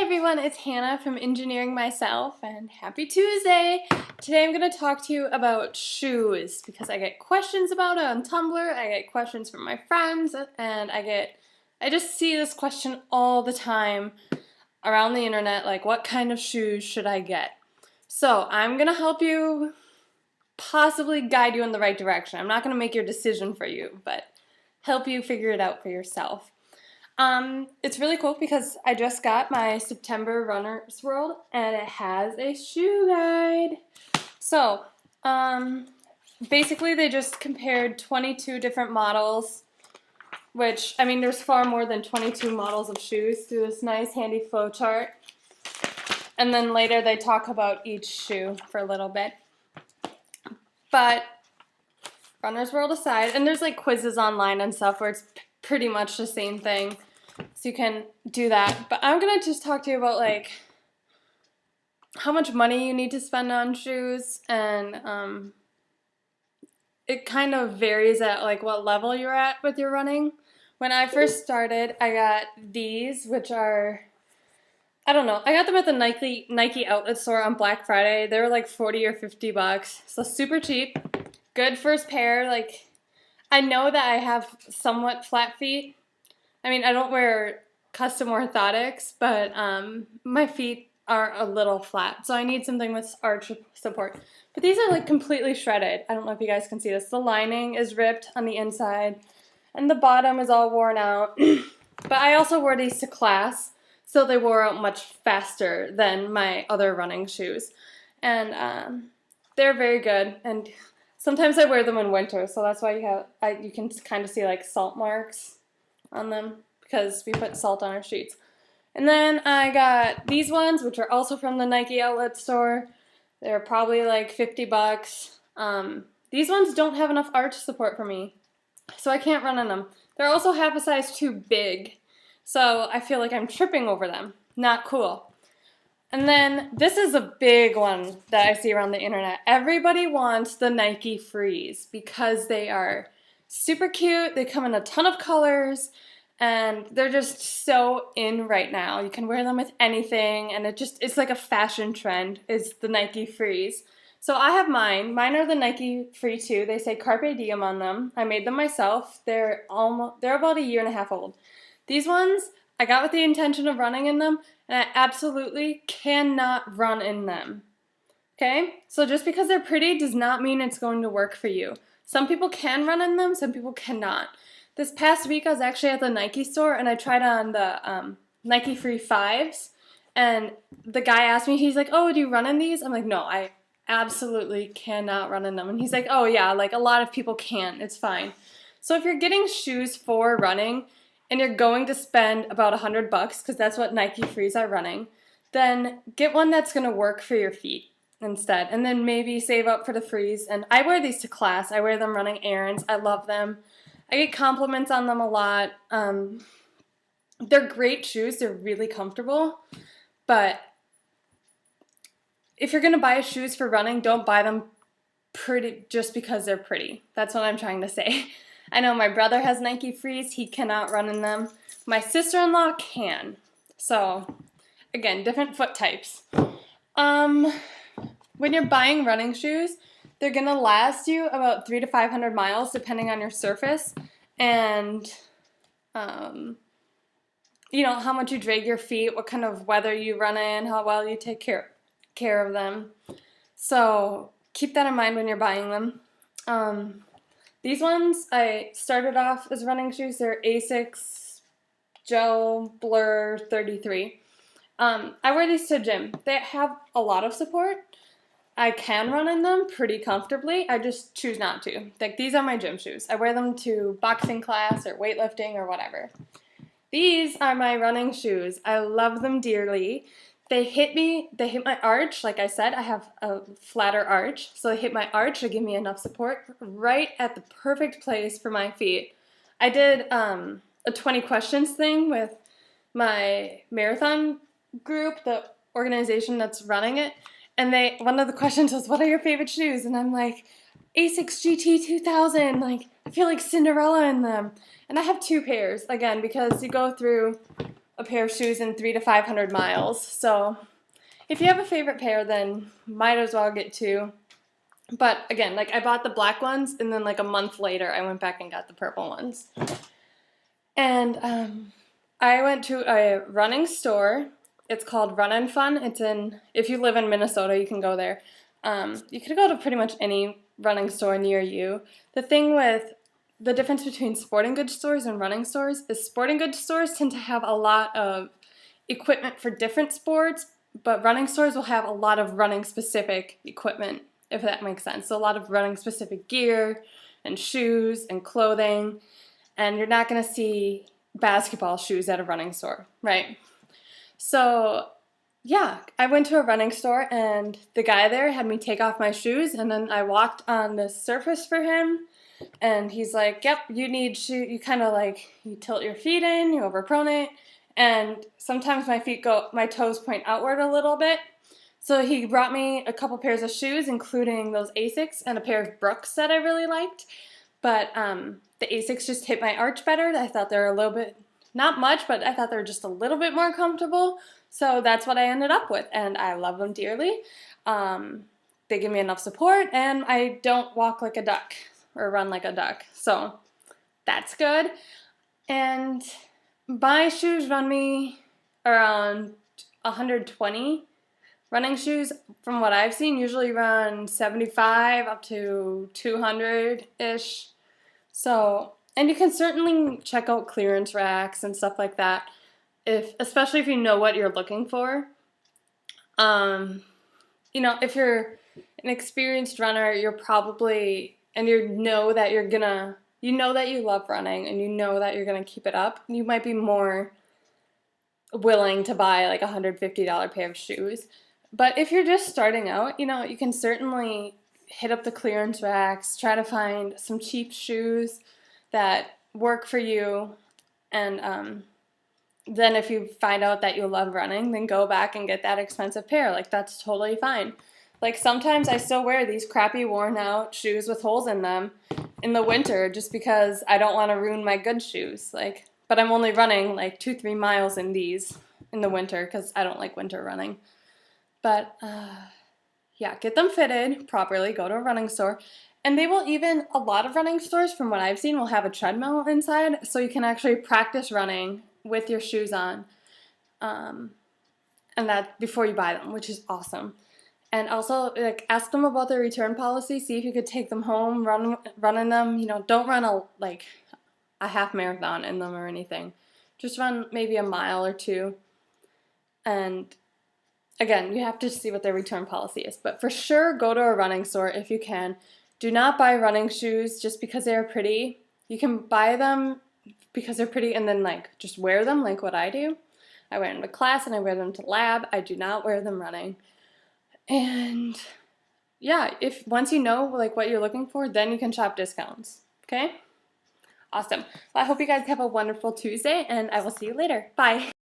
everyone, it's Hannah from Engineering Myself, and happy Tuesday! Today I'm going to talk to you about shoes because I get questions about it on Tumblr, I get questions from my friends, and I just see this question all the time around the internet, like what kind of shoes should I get? So I'm going to help you possibly guide you in the right direction. I'm not going to make your decision for you, but help you figure it out for yourself. It's really cool because I just got my September Runner's World and it has a shoe guide. So, basically they just compared 22 different models, which, I mean, there's far more than 22 models of shoes through this nice handy flow chart. And then later they talk about each shoe for a little bit. But Runner's World aside, and there's like quizzes online and stuff where it's pretty much the same thing, so you can do that. But I'm gonna just talk to you about like how much money you need to spend on shoes, and it kind of varies at like what level you're at with your running. When I first started, I got these, which are, I don't know, I got them at the Nike outlet store on Black Friday. They were like 40 or 50 bucks, so super cheap. Good first pair. Like, I know that I have somewhat flat feet. I mean, I don't wear custom orthotics, but my feet are a little flat, so I need something with arch support. But these are like completely shredded. I don't know if you guys can see this. The lining is ripped on the inside, and the bottom is all worn out. But I also wore these to class, so they wore out much faster than my other running shoes. And they're very good, and sometimes I wear them in winter, so that's why you can kind of see like salt marks on them because we put salt on our sheets. And then I got these ones, which are also from the Nike outlet store. They're probably like 50 bucks. These ones don't have enough arch support for me, so I can't run in them. They're also half a size too big, so I feel like I'm tripping over them. Not cool. And then this is a big one that I see around the internet. Everybody wants the Nike Frees because they are super cute. They come in a ton of colors and they're just so in right now. You can wear them with anything, and it's like a fashion trend is the Nike Frees. So I have mine. Mine are the Nike Free 2. They say Carpe Diem on them. I made them myself. They're about a year and a half old. These ones I got with the intention of running in them, and I absolutely cannot run in them. Okay? So just because they're pretty does not mean it's going to work for you. Some people can run in them, some people cannot. This past week I was actually at the Nike store and I tried on the Nike Free 5s, and the guy asked me, he's like, "Oh, do you run in these?" I'm like, "No, I absolutely cannot run in them." And he's like, "Oh yeah, like a lot of people can, it's fine." So if you're getting shoes for running, and you're going to spend about 100 bucks, because that's what Nike Frees are running, then get one that's going to work for your feet instead. And then maybe save up for the Frees. And I wear these to class. I wear them running errands. I love them. I get compliments on them a lot. They're great shoes. They're really comfortable. But if you're going to buy shoes for running, don't buy them pretty just because they're pretty. That's what I'm trying to say. I know my brother has Nike Frees. He cannot run in them. My sister-in-law can. So, again, different foot types. When you're buying running shoes, they're going to last you about 300 to 500 miles depending on your surface and, how much you drag your feet, what kind of weather you run in, how well you take care of them. So, keep that in mind when you're buying them. These ones, I started off as running shoes. They're Asics Gel Blur 33. I wear these to gym. They have a lot of support. I can run in them pretty comfortably. I just choose not to. Like, these are my gym shoes. I wear them to boxing class or weightlifting or whatever. These are my running shoes. I love them dearly. They hit my arch. Like I said, I have a flatter arch, so they hit my arch. They give me enough support right at the perfect place for my feet. I did a 20 questions thing with my marathon group, the organization that's running it, and one of the questions was, "What are your favorite shoes?" And I'm like, "Asics GT 2000, like, I feel like Cinderella in them." And I have two pairs, again, because you go through a pair of shoes in 300 to 500 miles. So if you have a favorite pair, then might as well get two. But again, like I bought the black ones, and then like a month later, I went back and got the purple ones. And I went to a running store. It's called Run and Fun. It's in, if you live in Minnesota, you can go there. You could go to pretty much any running store near you. The thing with the difference between sporting goods stores and running stores is sporting goods stores tend to have a lot of equipment for different sports, but running stores will have a lot of running specific equipment, if that makes sense. So a lot of running specific gear and shoes and clothing, and you're not going to see basketball shoes at a running store, right? So yeah, I went to a running store, and the guy there had me take off my shoes, and then I walked on the surface for him, and he's like, yep, you need shoes. You kind of like, you tilt your feet in, you overpronate, and sometimes my toes point outward a little bit. So he brought me a couple pairs of shoes, including those Asics and a pair of Brooks that I really liked. But the Asics just hit my arch better. I thought they were a little bit, not much, but I thought they were just a little bit more comfortable. So that's what I ended up with, and I love them dearly. They give me enough support, and I don't walk like a duck or run like a duck. So that's good. And my shoes run me around 120. Running shoes, from what I've seen, usually run 75 up to 200-ish. So, and you can certainly check out clearance racks and stuff like that, especially if you know what you're looking for. You know, if you're an experienced runner, you're probably, and you know that you love running, and you know that you're gonna keep it up, you might be more willing to buy like a $150 pair of shoes. But if you're just starting out, you know, you can certainly hit up the clearance racks, try to find some cheap shoes that work for you, and then if you find out that you love running, then go back and get that expensive pair. Like, that's totally fine. Like, sometimes I still wear these crappy worn out shoes with holes in them in the winter just because I don't want to ruin my good shoes. Like, but I'm only running like 2-3 miles in these in the winter because I don't like winter running. But yeah, get them fitted properly, go to a running store. And they will even, a lot of running stores from what I've seen will have a treadmill inside, so you can actually practice running with your shoes on. And that before you buy them, which is awesome. And also, like, ask them about their return policy, see if you could take them home, run in them. You know, don't run a half marathon in them or anything. Just run maybe a mile or two. And again, you have to see what their return policy is. But for sure, go to a running store if you can. Do not buy running shoes just because they're pretty. You can buy them because they're pretty and then like just wear them like what I do. I wear them to class and I wear them to lab. I do not wear them running. And yeah, if once you know like what you're looking for, then you can shop discounts. Okay? Awesome. Well, I hope you guys have a wonderful Tuesday, and I will see you later. Bye.